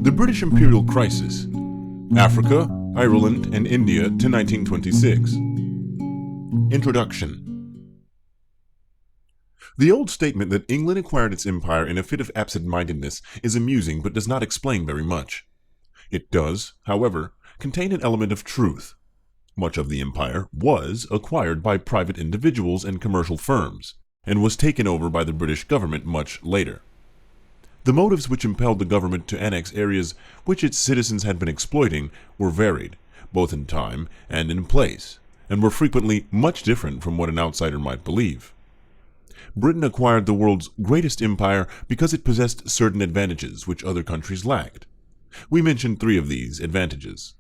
The British Imperial Crisis, Africa, Ireland, and India to 1926. Introduction. The old statement that England acquired its empire in a fit of absent-mindedness is amusing but does not explain very much. It does, however, contain an element of truth. Much of the empire was acquired by private individuals and commercial firms, and was taken over by the British government much later. The motives which impelled the government to annex areas which its citizens had been exploiting were varied, both in time and in place, and were frequently much different from what an outsider might believe. Britain acquired the world's greatest empire because it possessed certain advantages which other countries lacked. We mention three of these advantages.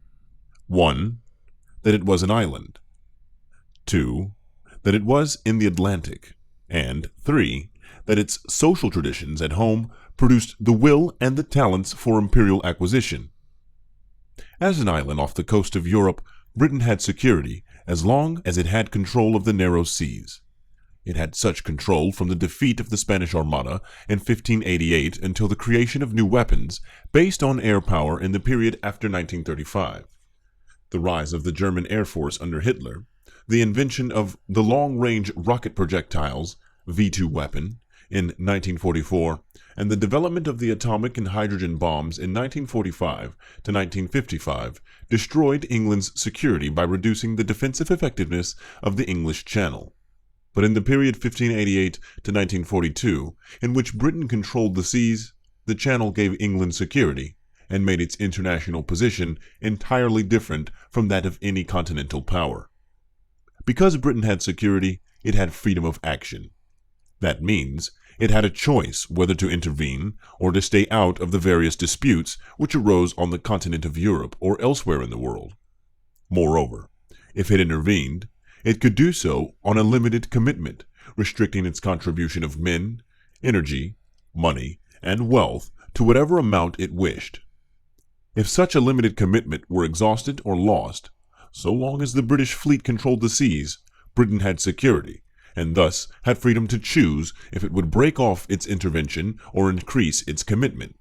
1. That it was an island. 2. That it was in the Atlantic. And 3. That its social traditions at home produced the will and the talents for imperial acquisition. As an island off the coast of Europe, Britain had security as long as it had control of the narrow seas. It had such control from the defeat of the Spanish Armada in 1588 until the creation of new weapons based on air power in the period after 1935. The rise of the German Air Force under Hitler, the invention of the long-range rocket projectiles, V2 weapon, in 1944, and the development of the atomic and hydrogen bombs in 1945 to 1955 destroyed England's security by reducing the defensive effectiveness of the English Channel. But in the period 1588 to 1942, in which Britain controlled the seas, the Channel gave England security and made its international position entirely different from that of any continental power. Because Britain had security, it had freedom of action. That means it had a choice whether to intervene or to stay out of the various disputes which arose on the continent of Europe or elsewhere in the world. Moreover, if it intervened, it could do so on a limited commitment, restricting its contribution of men, energy, money, and wealth to whatever amount it wished. If such a limited commitment were exhausted or lost, so long as the British fleet controlled the seas, Britain had security, and thus had freedom to choose if it would break off its intervention or increase its commitment.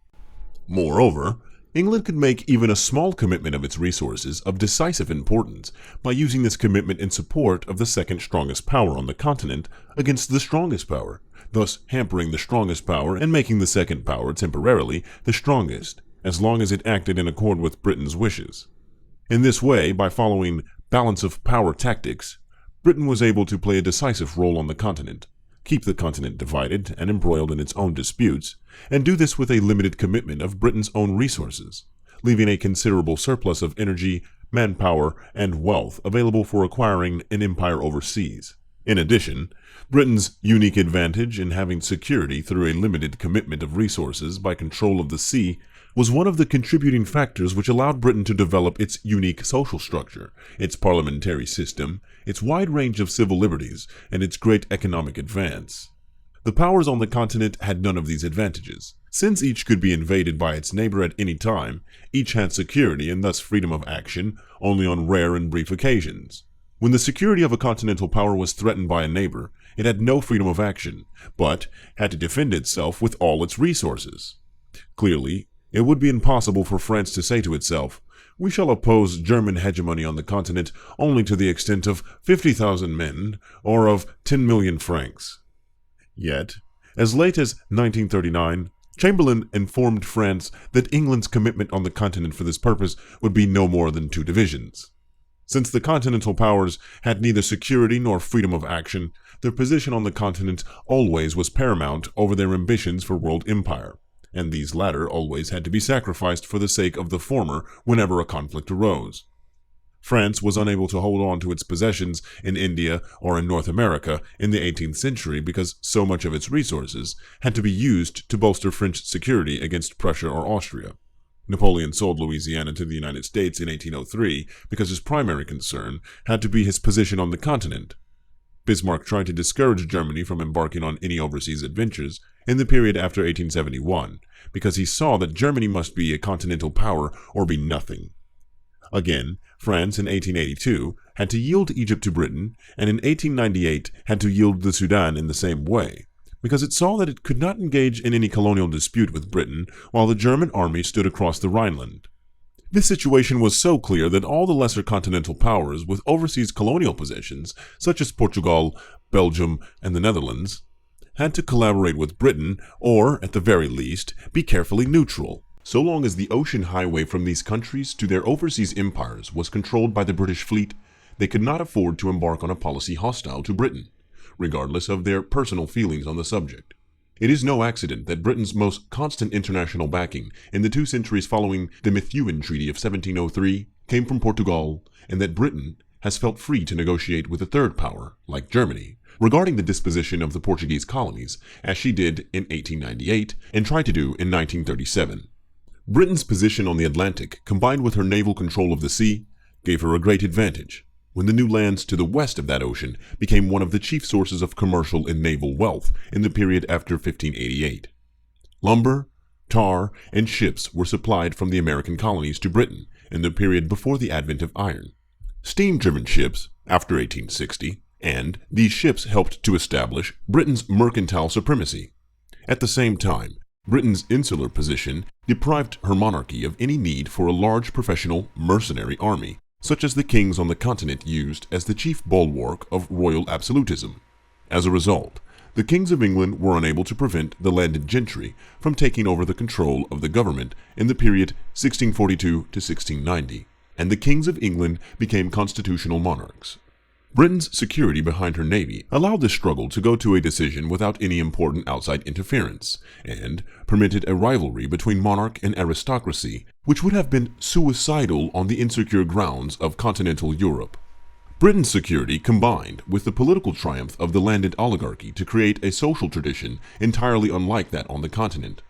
Moreover, England could make even a small commitment of its resources of decisive importance by using this commitment in support of the second strongest power on the continent against the strongest power, thus hampering the strongest power and making the second power temporarily the strongest, as long as it acted in accord with Britain's wishes. In this way, by following balance of power tactics, Britain was able to play a decisive role on the continent, keep the continent divided and embroiled in its own disputes, and do this with a limited commitment of Britain's own resources, leaving a considerable surplus of energy, manpower, and wealth available for acquiring an empire overseas. In addition, Britain's unique advantage in having security through a limited commitment of resources by control of the sea was one of the contributing factors which allowed Britain to develop its unique social structure, its parliamentary system, its wide range of civil liberties, and its great economic advance. The powers on the continent had none of these advantages. Since each could be invaded by its neighbor at any time, each had security and thus freedom of action only on rare and brief occasions. When the security of a continental power was threatened by a neighbor, it had no freedom of action, but had to defend itself with all its resources. Clearly, it would be impossible for France to say to itself, "We shall oppose German hegemony on the continent only to the extent of 50,000 men or of 10 million francs. Yet, as late as 1939, Chamberlain informed France that England's commitment on the continent for this purpose would be no more than 2 divisions. Since the continental powers had neither security nor freedom of action, their position on the continent always was paramount over their ambitions for world empire, and these latter always had to be sacrificed for the sake of the former whenever a conflict arose. France was unable to hold on to its possessions in India or in North America in the 18th century because so much of its resources had to be used to bolster French security against Prussia or Austria. Napoleon sold Louisiana to the United States in 1803 because his primary concern had to be his position on the continent. Bismarck tried to discourage Germany from embarking on any overseas adventures in the period after 1871, because he saw that Germany must be a continental power or be nothing. Again, France in 1882 had to yield Egypt to Britain, and in 1898 had to yield the Sudan in the same way, because it saw that it could not engage in any colonial dispute with Britain while the German army stood across the Rhineland. This situation was so clear that all the lesser continental powers with overseas colonial possessions, such as Portugal, Belgium, and the Netherlands, had to collaborate with Britain, or, at the very least, be carefully neutral, so long as the ocean highway from these countries to their overseas empires was controlled by the British fleet. They could not afford to embark on a policy hostile to Britain, regardless of their personal feelings on the subject. It is no accident that Britain's most constant international backing in the 2 centuries following the Methuen Treaty of 1703 came from Portugal, and that Britain has felt free to negotiate with a third power, like Germany, regarding the disposition of the Portuguese colonies, as she did in 1898 and tried to do in 1937. Britain's position on the Atlantic, combined with her naval control of the sea, gave her a great advantage when the new lands to the west of that ocean became one of the chief sources of commercial and naval wealth in the period after 1588. Lumber, tar, and ships were supplied from the American colonies to Britain in the period before the advent of iron. Steam-driven ships, after 1860, and these ships helped to establish Britain's mercantile supremacy. At the same time, Britain's insular position deprived her monarchy of any need for a large professional mercenary army, such as the kings on the continent used as the chief bulwark of royal absolutism. As a result, the kings of England were unable to prevent the landed gentry from taking over the control of the government in the period 1642 to 1690, and the kings of England became constitutional monarchs. Britain's security behind her navy allowed this struggle to go to a decision without any important outside interference, and permitted a rivalry between monarch and aristocracy, which would have been suicidal on the insecure grounds of continental Europe. Britain's security combined with the political triumph of the landed oligarchy to create a social tradition entirely unlike that on the continent.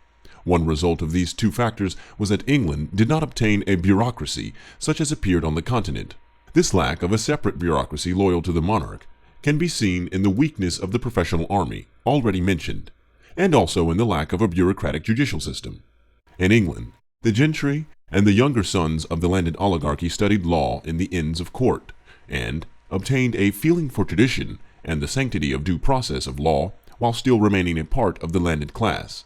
One result of these two factors was that England did not obtain a bureaucracy such as appeared on the continent. This lack of a separate bureaucracy loyal to the monarch can be seen in the weakness of the professional army, already mentioned, and also in the lack of a bureaucratic judicial system. In England, the gentry and the younger sons of the landed oligarchy studied law in the Inns of Court, and obtained a feeling for tradition and the sanctity of due process of law while still remaining a part of the landed class.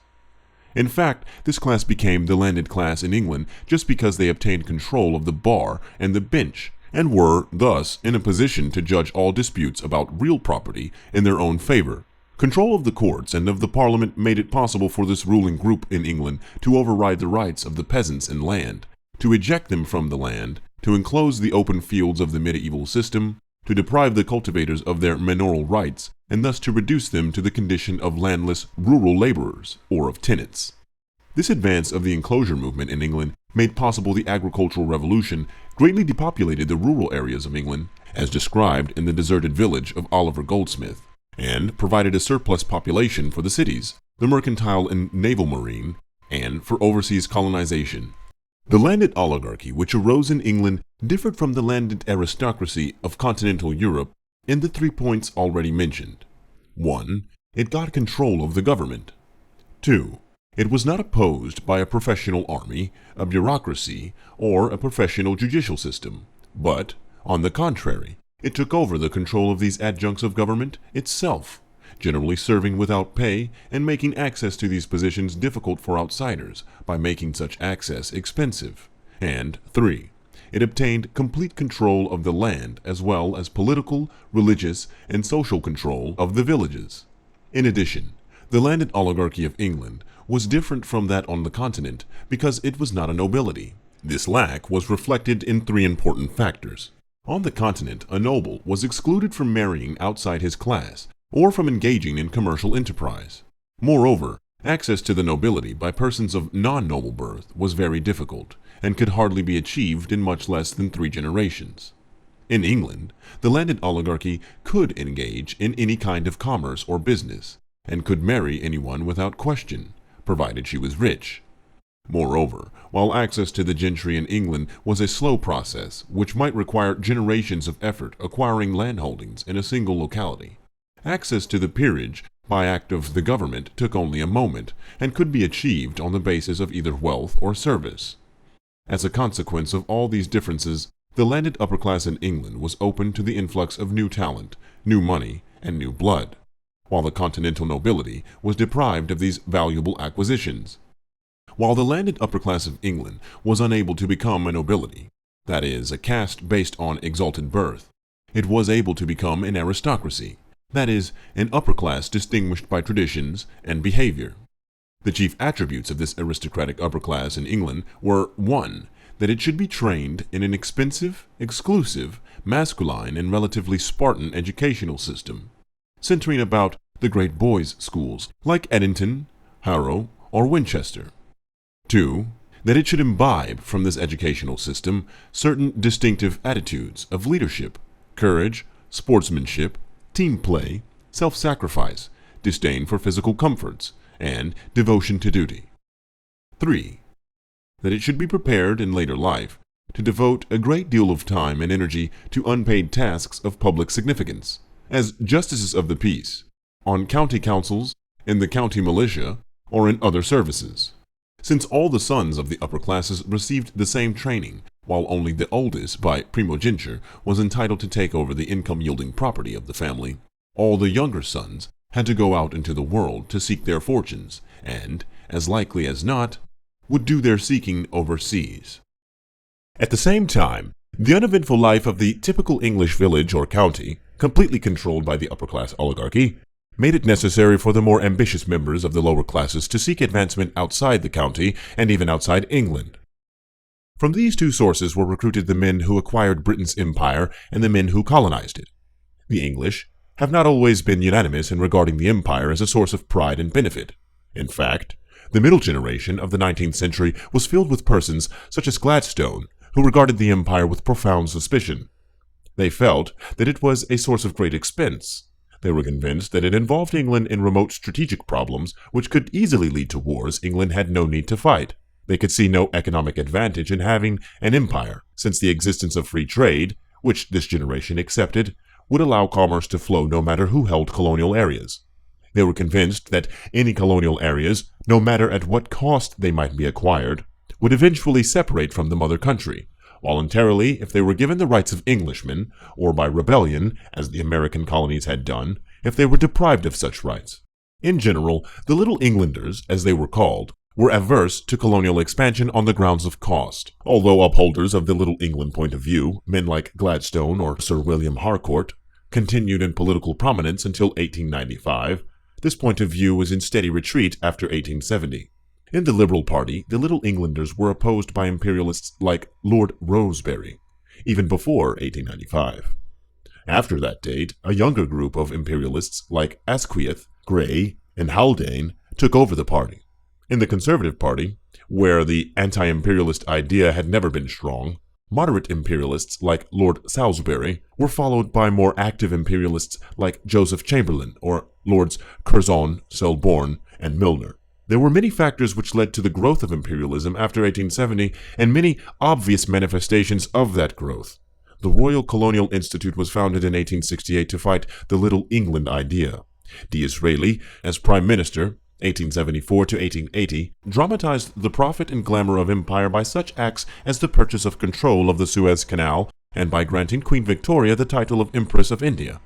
In fact, this class became the landed class in England just because they obtained control of the bar and the bench, and were, thus, in a position to judge all disputes about real property in their own favor. Control of the courts and of the parliament made it possible for this ruling group in England to override the rights of the peasants in land, to eject them from the land, to enclose the open fields of the medieval system, to deprive the cultivators of their manorial rights, and thus to reduce them to the condition of landless rural laborers, or of tenants. This advance of the enclosure movement in England made possible the agricultural revolution, greatly depopulated the rural areas of England, as described in the deserted village of Oliver Goldsmith, and provided a surplus population for the cities, the mercantile and naval marine, and for overseas colonization. The landed oligarchy which arose in England differed from the landed aristocracy of continental Europe in the 3 points already mentioned. 1. It got control of the government. 2. It was not opposed by a professional army, a bureaucracy, or a professional judicial system, but, on the contrary, it took over the control of these adjuncts of government itself, generally serving without pay and making access to these positions difficult for outsiders by making such access expensive. And 3. It obtained complete control of the land as well as political, religious, and social control of the villages. In addition, the landed oligarchy of England was different from that on the continent because it was not a nobility. This lack was reflected in 3 important factors. On the continent, a noble was excluded from marrying outside his class or from engaging in commercial enterprise. Moreover, access to the nobility by persons of non-noble birth was very difficult and could hardly be achieved in much less than 3 generations. In England, the landed oligarchy could engage in any kind of commerce or business, and could marry anyone without question, provided she was rich. Moreover, while access to the gentry in England was a slow process which might require generations of effort acquiring landholdings in a single locality, access to the peerage by act of the government took only a moment and could be achieved on the basis of either wealth or service. As a consequence of all these differences, the landed upper class in England was open to the influx of new talent, new money, and new blood. while the Continental nobility was deprived of these valuable acquisitions. While the landed upper class of England was unable to become a nobility, that is, a caste based on exalted birth, it was able to become an aristocracy, that is, an upper class distinguished by traditions and behavior. The chief attributes of this aristocratic upper class in England were 1. That it should be trained in an expensive, exclusive, masculine, and relatively Spartan educational system, centering about the great boys' schools like Eddington, Harrow, or Winchester. 2. That it should imbibe from this educational system certain distinctive attitudes of leadership, courage, sportsmanship, team play, self-sacrifice, disdain for physical comforts, and devotion to duty. 3. That it should be prepared in later life to devote a great deal of time and energy to unpaid tasks of public significance, as justices of the peace, on county councils, in the county militia, or in other services. Since all the sons of the upper classes received the same training, while only the oldest, by primogeniture, was entitled to take over the income-yielding property of the family, all the younger sons had to go out into the world to seek their fortunes, and, as likely as not, would do their seeking overseas. At the same time, the uneventful life of the typical English village or county, completely controlled by the upper-class oligarchy, made it necessary for the more ambitious members of the lower classes to seek advancement outside the county and even outside England. From these two sources were recruited the men who acquired Britain's empire and the men who colonized it. The English have not always been unanimous in regarding the empire as a source of pride and benefit. In fact, the middle generation of the 19th century was filled with persons such as Gladstone, who regarded the empire with profound suspicion. They felt that it was a source of great expense. They were convinced that it involved England in remote strategic problems which could easily lead to wars England had no need to fight. They could see no economic advantage in having an empire, since the existence of free trade, which this generation accepted, would allow commerce to flow no matter who held colonial areas. They were convinced that any colonial areas, no matter at what cost they might be acquired, would eventually separate from the mother country, voluntarily if they were given the rights of Englishmen, or by rebellion, as the American colonies had done, if they were deprived of such rights. In general, the Little Englanders, as they were called, were averse to colonial expansion on the grounds of cost. Although upholders of the Little England point of view, men like Gladstone or Sir William Harcourt, continued in political prominence until 1895, this point of view was in steady retreat after 1870. In the Liberal Party, the Little Englanders were opposed by imperialists like Lord Rosebery, even before 1895. After that date, a younger group of imperialists like Asquith, Grey, and Haldane took over the party. In the Conservative Party, where the anti-imperialist idea had never been strong, moderate imperialists like Lord Salisbury were followed by more active imperialists like Joseph Chamberlain or Lords Curzon, Selborne, and Milner. There were many factors which led to the growth of imperialism after 1870 and many obvious manifestations of that growth. The Royal Colonial Institute was founded in 1868 to fight the Little England idea. Disraeli, as Prime Minister, 1874 to 1880, dramatized the profit and glamour of empire by such acts as the purchase of control of the Suez Canal and by granting Queen Victoria the title of Empress of India.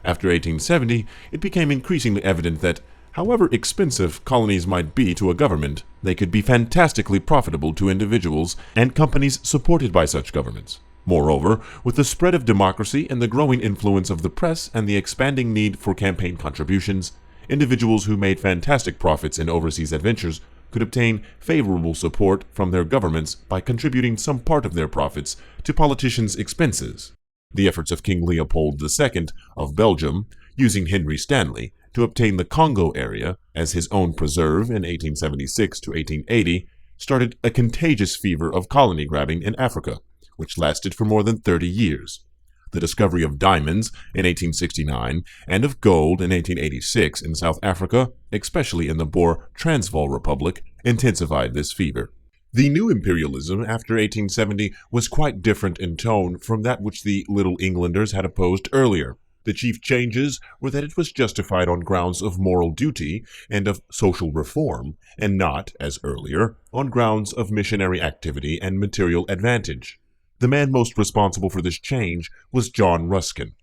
After 1870, it became increasingly evident that, however expensive colonies might be to a government, they could be fantastically profitable to individuals and companies supported by such governments. Moreover, with the spread of democracy and the growing influence of the press and the expanding need for campaign contributions, individuals who made fantastic profits in overseas adventures could obtain favorable support from their governments by contributing some part of their profits to politicians' expenses. The efforts of King Leopold II of Belgium, using Henry Stanley, to obtain the Congo area as his own preserve in 1876 to 1880, started a contagious fever of colony grabbing in Africa, which lasted for more than 30 years. The discovery of diamonds in 1869 and of gold in 1886 in South Africa, especially in the Boer Transvaal Republic, intensified this fever. The new imperialism after 1870 was quite different in tone from that which the Little Englanders had opposed earlier. The chief changes were that it was justified on grounds of moral duty and of social reform, and not, as earlier, on grounds of missionary activity and material advantage. The man most responsible for this change was John Ruskin.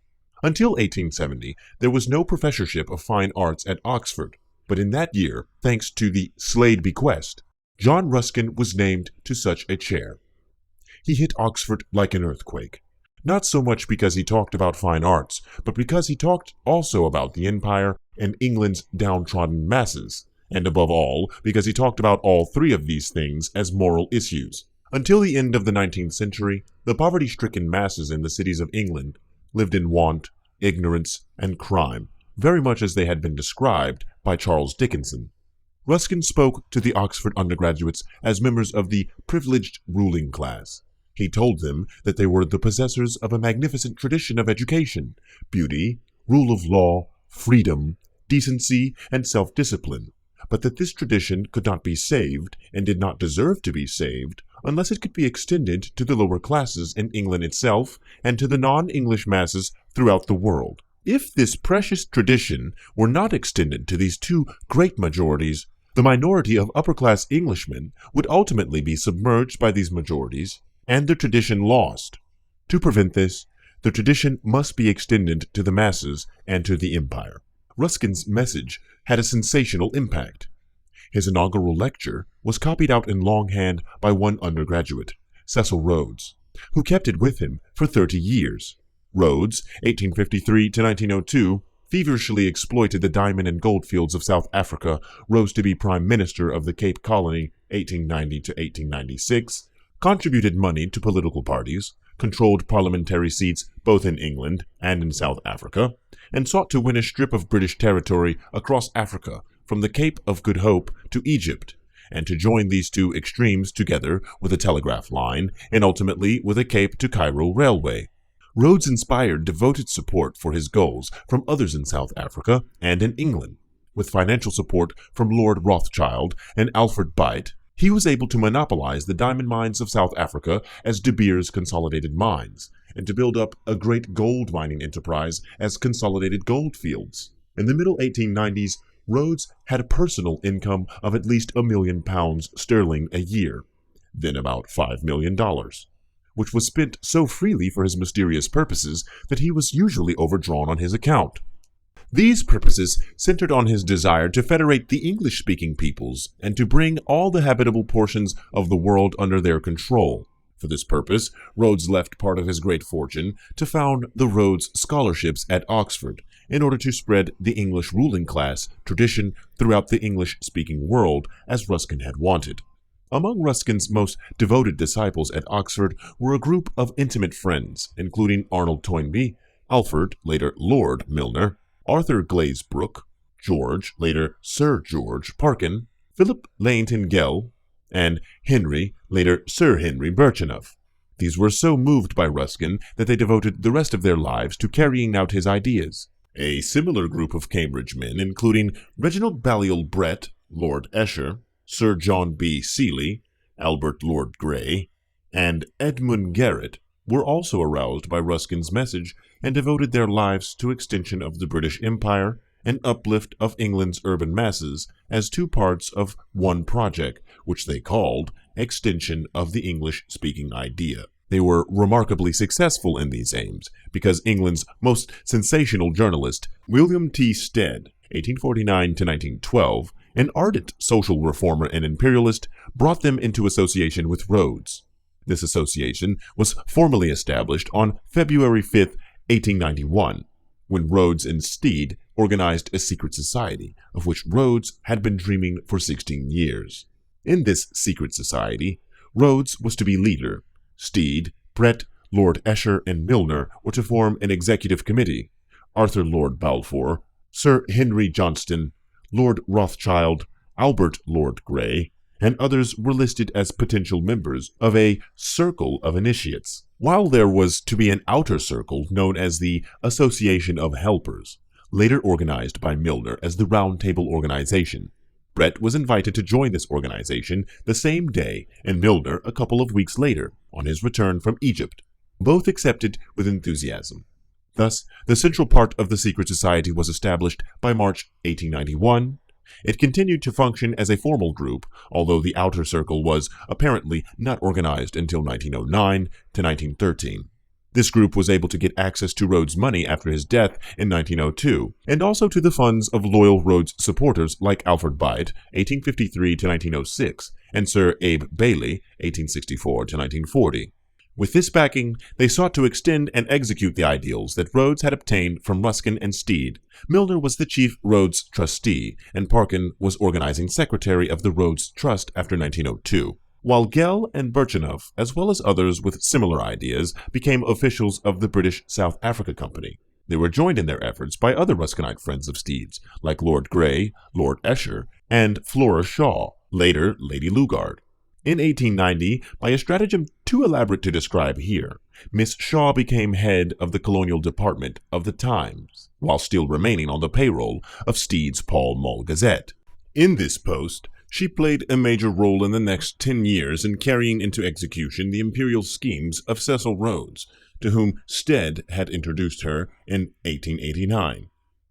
Until 1870, there was no professorship of fine arts at Oxford, but in that year, thanks to the Slade bequest, John Ruskin was named to such a chair. He hit Oxford like an earthquake, not so much because he talked about fine arts, but because he talked also about the empire and England's downtrodden masses, and above all, because he talked about all three of these things as moral issues. Until the end of the 19th century, the poverty-stricken masses in the cities of England lived in want, ignorance, and crime, very much as they had been described by Charles Dickinson. Ruskin spoke to the Oxford undergraduates as members of the privileged ruling class. He told them that they were the possessors of a magnificent tradition of education, beauty, rule of law, freedom, decency, and self-discipline, but that this tradition could not be saved and did not deserve to be saved unless it could be extended to the lower classes in England itself and to the non-English masses throughout the world. If this precious tradition were not extended to these two great majorities, the minority of upper-class Englishmen would ultimately be submerged by these majorities and the tradition lost. To prevent this, the tradition must be extended to the masses and to the empire. Ruskin's message had a sensational impact. His inaugural lecture was copied out in longhand by one undergraduate, Cecil Rhodes, who kept it with him for 30 years. Rhodes, 1853 to 1902, feverishly exploited the diamond and gold fields of South Africa, rose to be Prime Minister of the Cape Colony 1890 to 1896, contributed money to political parties, controlled parliamentary seats both in England and in South Africa, and sought to win a strip of British territory across Africa from the Cape of Good Hope to Egypt, and to join these two extremes together with a telegraph line and ultimately with a Cape to Cairo railway. Rhodes inspired devoted support for his goals from others in South Africa and in England. With financial support from Lord Rothschild and Alfred Beit, he was able to monopolize the diamond mines of South Africa as De Beers Consolidated Mines, and to build up a great gold mining enterprise as Consolidated Goldfields. In the middle 1890s, Rhodes had a personal income of at least £1 million sterling a year, then about $5 million, which was spent so freely for his mysterious purposes that he was usually overdrawn on his account. These purposes centered on his desire to federate the English-speaking peoples and to bring all the habitable portions of the world under their control. For this purpose, Rhodes left part of his great fortune to found the Rhodes Scholarships at Oxford in order to spread the English ruling class tradition throughout the English-speaking world as Ruskin had wanted. Among Ruskin's most devoted disciples at Oxford were a group of intimate friends, including Arnold Toynbee, Alfred, later Lord Milner, Arthur Glazebrook, George, later Sir George Parkin, Philip Leighton-Gell, and Henry, later Sir Henry Birchenough. These were so moved by Ruskin that they devoted the rest of their lives to carrying out his ideas. A similar group of Cambridge men, including Reginald Balliol Brett, Lord Esher, Sir John B. Seeley, Albert Lord Grey, and Edmund Garrett, were also aroused by Ruskin's message and devoted their lives to extension of the British Empire and uplift of England's urban masses as two parts of one project, which they called Extension of the English-Speaking Idea. They were remarkably successful in these aims, because England's most sensational journalist, William T. Stead, 1849 to 1912, an ardent social reformer and imperialist, brought them into association with Rhodes. This association was formally established on February 5, 1891, when Rhodes and Stead organized a secret society, of which Rhodes had been dreaming for 16 years. In this secret society, Rhodes was to be leader. Stead, Brett, Lord Esher, and Milner were to form an executive committee. Arthur Lord Balfour, Sir Henry Johnston, Lord Rothschild, Albert Lord Grey, and others were listed as potential members of a circle of initiates, while there was to be an outer circle known as the Association of Helpers, later organized by Milner as the Round Table Organization. Brett was invited to join this organization the same day, and Milner a couple of weeks later, on his return from Egypt. Both accepted with enthusiasm. Thus, the central part of the secret society was established by March 1891. It continued to function as a formal group, although the outer circle was apparently not organized until 1909 to 1913. This group was able to get access to Rhodes' money after his death in 1902, and also to the funds of loyal Rhodes supporters like Alfred Beit, 1853 to 1906, and Sir Abe Bailey, 1864 to 1940. With this backing, they sought to extend and execute the ideals that Rhodes had obtained from Ruskin and Stead. Milner was the chief Rhodes trustee, and Parkin was organizing secretary of the Rhodes Trust after 1902. While Gell and Birchenough, as well as others with similar ideas, became officials of the British South Africa Company. They were joined in their efforts by other Ruskinite friends of Stead's, like Lord Grey, Lord Esher, and Flora Shaw, later Lady Lugard. In 1890, by a stratagem too elaborate to describe here, Miss Shaw became head of the colonial department of the Times, while still remaining on the payroll of Stead's Pall Mall Gazette. In this post, she played a major role in the next 10 years in carrying into execution the imperial schemes of Cecil Rhodes, to whom Stead had introduced her in 1889.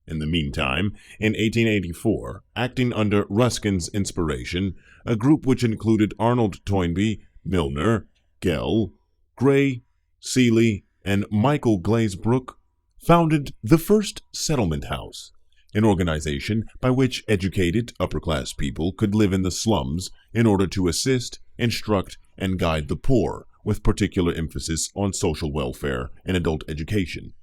In the meantime, in 1884, acting under Ruskin's inspiration, a group which included Arnold Toynbee, Milner, Gell, Gray, Seeley, and Michael Glazebrook, founded the first settlement house, an organization by which educated, upper-class people could live in the slums in order to assist, instruct, and guide the poor, with particular emphasis on social welfare and adult education.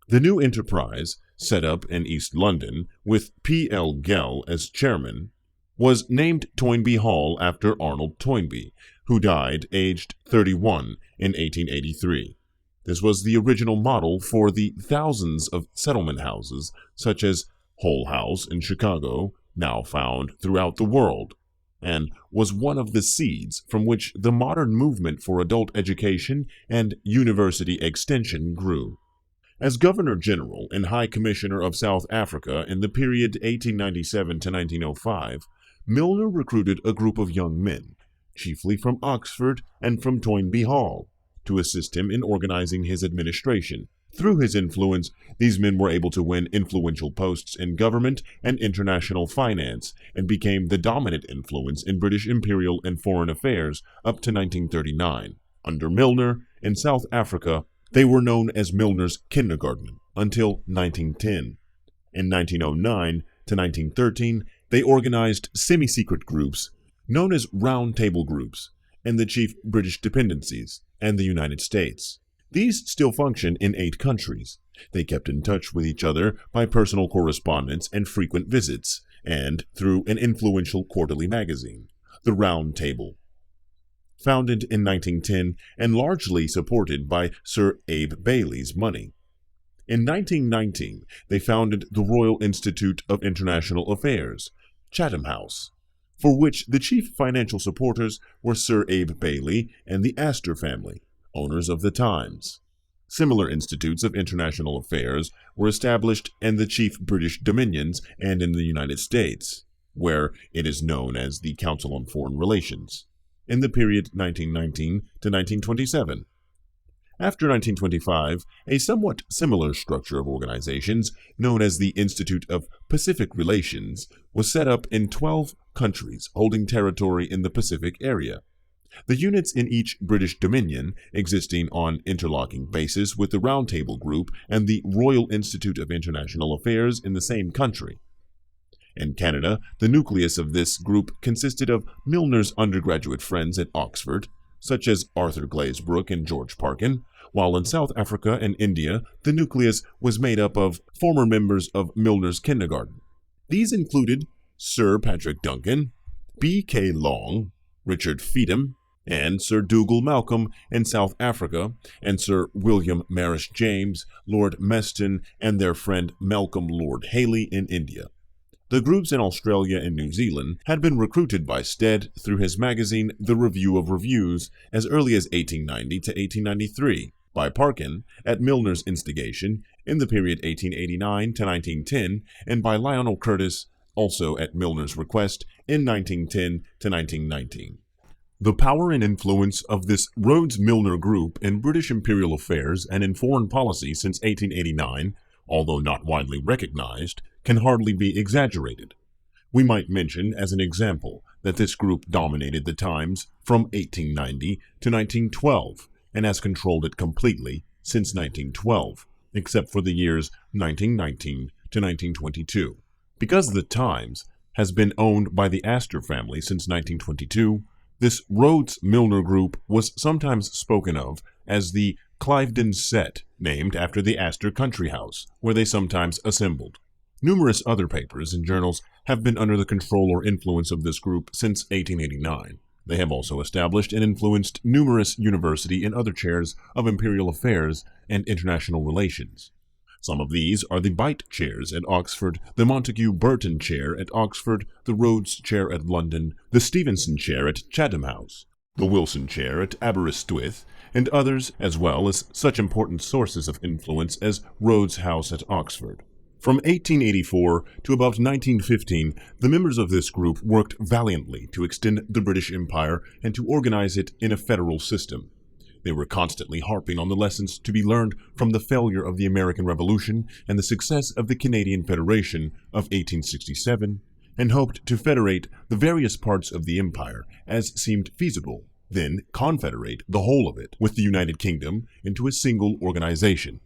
The new enterprise, set up in East London, with P. L. Gell as chairman, was named Toynbee Hall after Arnold Toynbee, who died aged 31 in 1883. This was the original model for the thousands of settlement houses, such as Hull House in Chicago, now found throughout the world, and was one of the seeds from which the modern movement for adult education and university extension grew. As Governor-General and High Commissioner of South Africa in the period 1897 to 1905, Milner recruited a group of young men, chiefly from Oxford and from Toynbee Hall, to assist him in organizing his administration. Through his influence, these men were able to win influential posts in government and international finance, and became the dominant influence in British imperial and foreign affairs up to 1939. Under Milner, in South Africa, they were known as Milner's Kindergarten until 1910. In 1909 to 1913, they organized semi-secret groups known as Round Table Groups in the chief British dependencies and the United States. These still function in 8 countries. They kept in touch with each other by personal correspondence and frequent visits, and through an influential quarterly magazine, The Round Table. Founded in 1910 and largely supported by Sir Abe Bailey's money. In 1919, they founded the Royal Institute of International Affairs, Chatham House, for which the chief financial supporters were Sir Abe Bailey and the Astor family, owners of the Times. Similar institutes of international affairs were established in the chief British dominions and in the United States, where it is known as the Council on Foreign Relations, in the period 1919 to 1927. After 1925, a somewhat similar structure of organizations, known as the Institute of Pacific Relations, was set up in 12 countries holding territory in the Pacific area. The units in each British Dominion, existing on interlocking basis with the Round Table Group and the Royal Institute of International Affairs in the same country. In Canada, the nucleus of this group consisted of Milner's undergraduate friends at Oxford, such as Arthur Glazebrook and George Parkin, while in South Africa and India, the nucleus was made up of former members of Milner's kindergarten. These included Sir Patrick Duncan, B. K. Long, Richard Feedham, and Sir Dougal Malcolm in South Africa, and Sir William Marish James, Lord Meston, and their friend Malcolm Lord Haley in India. The groups in Australia and New Zealand had been recruited by Stead through his magazine The Review of Reviews as early as 1890 to 1893, by Parkin at Milner's instigation in the period 1889 to 1910, and by Lionel Curtis also at Milner's request in 1910 to 1919. The power and influence of this Rhodes-Milner group in British imperial affairs and in foreign policy since 1889, although not widely recognized, can hardly be exaggerated. We might mention as an example that this group dominated the Times from 1890 to 1912 and has controlled it completely since 1912, except for the years 1919 to 1922. Because the Times has been owned by the Astor family since 1922, this Rhodes-Milner group was sometimes spoken of as the Cliveden Set, named after the Astor country house, where they sometimes assembled. Numerous other papers and journals have been under the control or influence of this group since 1889. They have also established and influenced numerous university and other chairs of imperial affairs and international relations. Some of these are the Beit chairs at Oxford, the Montague Burton chair at Oxford, the Rhodes chair at London, the Stevenson chair at Chatham House, the Wilson chair at Aberystwyth, and others, as well as such important sources of influence as Rhodes House at Oxford. From 1884 to about 1915, the members of this group worked valiantly to extend the British Empire and to organize it in a federal system. They were constantly harping on the lessons to be learned from the failure of the American Revolution and the success of the Canadian Federation of 1867, and hoped to federate the various parts of the empire as seemed feasible, then confederate the whole of it with the United Kingdom into a single organization.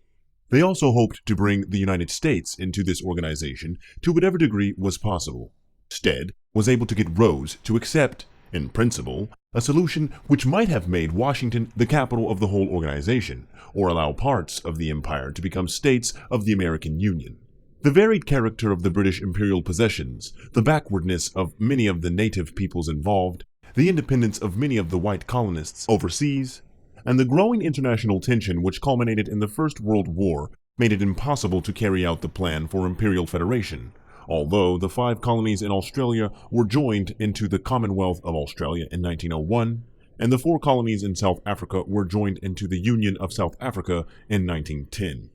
They also hoped to bring the United States into this organization to whatever degree was possible. Stead was able to get Rhodes to accept, in principle, a solution which might have made Washington the capital of the whole organization, or allow parts of the empire to become states of the American Union. The varied character of the British imperial possessions, the backwardness of many of the native peoples involved, the independence of many of the white colonists overseas, and the growing international tension which culminated in the First World War made it impossible to carry out the plan for imperial federation, although the 5 colonies in Australia were joined into the Commonwealth of Australia in 1901, and the 4 colonies in South Africa were joined into the Union of South Africa in 1910.